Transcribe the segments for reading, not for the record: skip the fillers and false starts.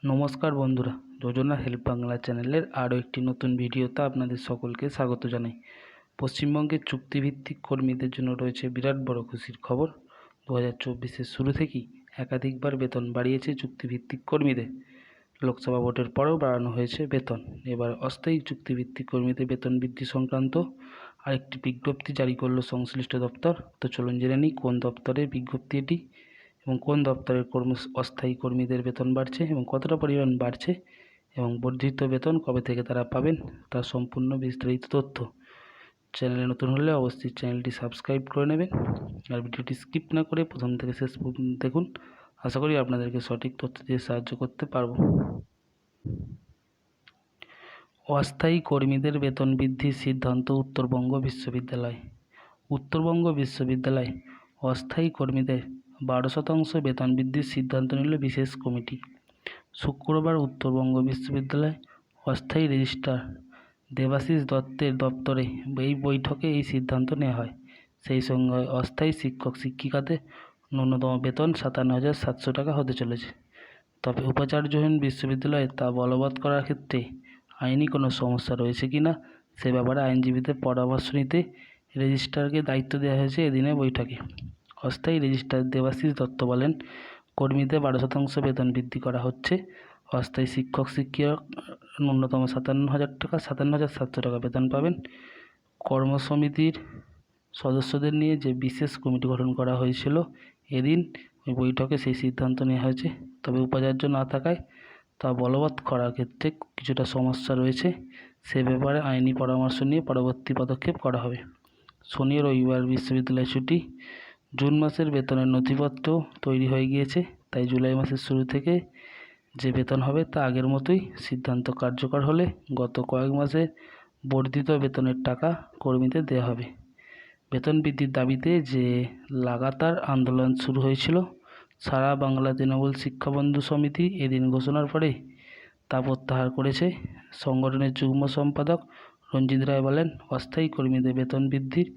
নমস্কার বন্ধুরা, যোজনা হেল্প বাংলা চ্যানেলের আরও একটি নতুন ভিডিওতে আপনাদের সকলকে স্বাগত জানাই। পশ্চিমবঙ্গের চুক্তিভিত্তিক কর্মীদের জন্য রয়েছে বিরাট বড় খুশির খবর। 2024-এর শুরু থেকেই একাধিকবার বেতন বাড়িয়েছে চুক্তিভিত্তিক কর্মীদের। লোকসভা ভোটের পরেও বাড়ানো হয়েছে বেতন। এবার অস্থায়ী চুক্তিভিত্তিক কর্মীদের বেতন বৃদ্ধি সংক্রান্ত আরেকটি বিজ্ঞপ্তি জারি করল সংশ্লিষ্ট দপ্তর। তো চলুন জেনে নিই কোন দপ্তরের বিজ্ঞপ্তি এটি এবং কোন দপ্তরের অস্থায়ী কর্মীদের বেতন বাড়ছে এবং কতটা পরিমাণ বাড়ছে এবং বর্ধিত বেতন কবে থেকে তারা পাবেন তার সম্পূর্ণ বিস্তারিত তথ্য। চ্যানেলে নতুন হলে অবশ্যই চ্যানেলটি সাবস্ক্রাইব করে নেবেন আর ভিডিওটি স্কিপ না করে প্রথম থেকে শেষ পর্যন্ত দেখুন। আশা করি আপনাদেরকে সঠিক তথ্য দিয়ে সাহায্য করতে পারব। অস্থায়ী কর্মীদের বেতন বৃদ্ধির সিদ্ধান্ত উত্তরবঙ্গ বিশ্ববিদ্যালয়। উত্তরবঙ্গ বিশ্ববিদ্যালয় অস্থায়ী কর্মীদের 12% বেতন বৃদ্ধির সিদ্ধান্ত নিল বিশেষ কমিটি। শুক্রবার উত্তরবঙ্গ বিশ্ববিদ্যালয় অস্থায়ী রেজিস্ট্রার দেবাশিস দত্তের দপ্তরে এই বৈঠকে এই সিদ্ধান্ত নেওয়া হয়। সেই সঙ্গে অস্থায়ী শিক্ষক শিক্ষিকাদের ন্যূনতম বেতন 57,700 টাকা হতে চলেছে। তবে উপাচার্যহীন বিশ্ববিদ্যালয়ে তা বলবৎ করার ক্ষেত্রে আইনি কোনো সমস্যা রয়েছে কি না সে ব্যাপারে আইনজীবীদের পরামর্শ নিতে রেজিস্ট্রারকে দায়িত্ব দেওয়া হয়েছে এদিনের বৈঠকে। অস্থায়ী রেজিস্ট্রার দেবাশিস দত্ত বলেন, কর্মীদের 12% বেতন বৃদ্ধি করা হচ্ছে। অস্থায়ী শিক্ষক শিক্ষিকা ন্যূনতম 57,700 টাকা বেতন পাবেন। কর্মসমিতির সদস্যদের নিয়ে যে বিশেষ কমিটি গঠন করা হয়েছিল এদিন ওই বৈঠকে সেই সিদ্ধান্ত নেওয়া হয়েছে। তবে উপাচার্য না থাকায় তা বলবৎ করার ক্ষেত্রে কিছুটা সমস্যা রয়েছে। সে ব্যাপারে আইনি পরামর্শ নিয়ে পরবর্তী পদক্ষেপ করা হবে। শনি রবিবার বিশ্ববিদ্যালয় ছুটি। জুন মাসের বেতনের নথিপত্র তৈরি হয়ে গিয়েছে, তাই জুলাই মাসের শুরু থেকে যে বেতন হবে তা আগের মতোই। সিদ্ধান্ত কার্যকর হলে গত কয়েক মাসে বর্ধিত বেতনের টাকা কর্মীদের দেওয়া হবে। বেতন বৃদ্ধির দাবিতে যে লাগাতার আন্দোলন শুরু হয়েছিল, সারা বাংলা তৃণমূল শিক্ষাবন্ধু সমিতি এদিন ঘোষণার পরে তা প্রত্যাহার করেছে। সংগঠনের যুগ্ম সম্পাদক রঞ্জিত রায় বলেন, অস্থায়ী কর্মীদের বেতন বৃদ্ধির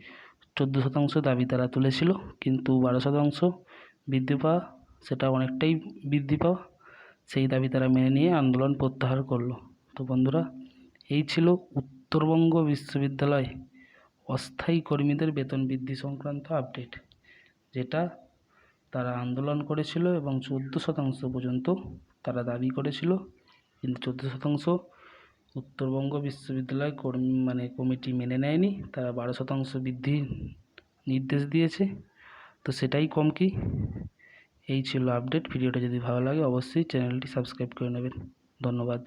14% দাবি তারা তুলেছিল, কিন্তু 12% বৃদ্ধি পাওয়া সেটা অনেকটাই বৃদ্ধি পাওয়া সেই দাবি তারা মেনে নিয়ে আন্দোলন প্রত্যাহার করলো। তো বন্ধুরা, এই ছিল উত্তরবঙ্গ বিশ্ববিদ্যালয় অস্থায়ী কর্মীদের বেতন বৃদ্ধি সংক্রান্ত আপডেট, যেটা তারা আন্দোলন করেছিল এবং 14% পর্যন্ত তারা দাবি করেছিল, কিন্তু 14% উত্তরবঙ্গ বিশ্ববিদ্যালয় কমিটি মেনে নেয়নি। তারা 12% বৃদ্ধির নির্দেশ দিয়েছে। তো সেটাই কম কি। এই ছিল আপডেট। ভিডিওটা যদি ভালো লাগে অবশ্যই চ্যানেলটি সাবস্ক্রাইব করে নেবেন। ধন্যবাদ।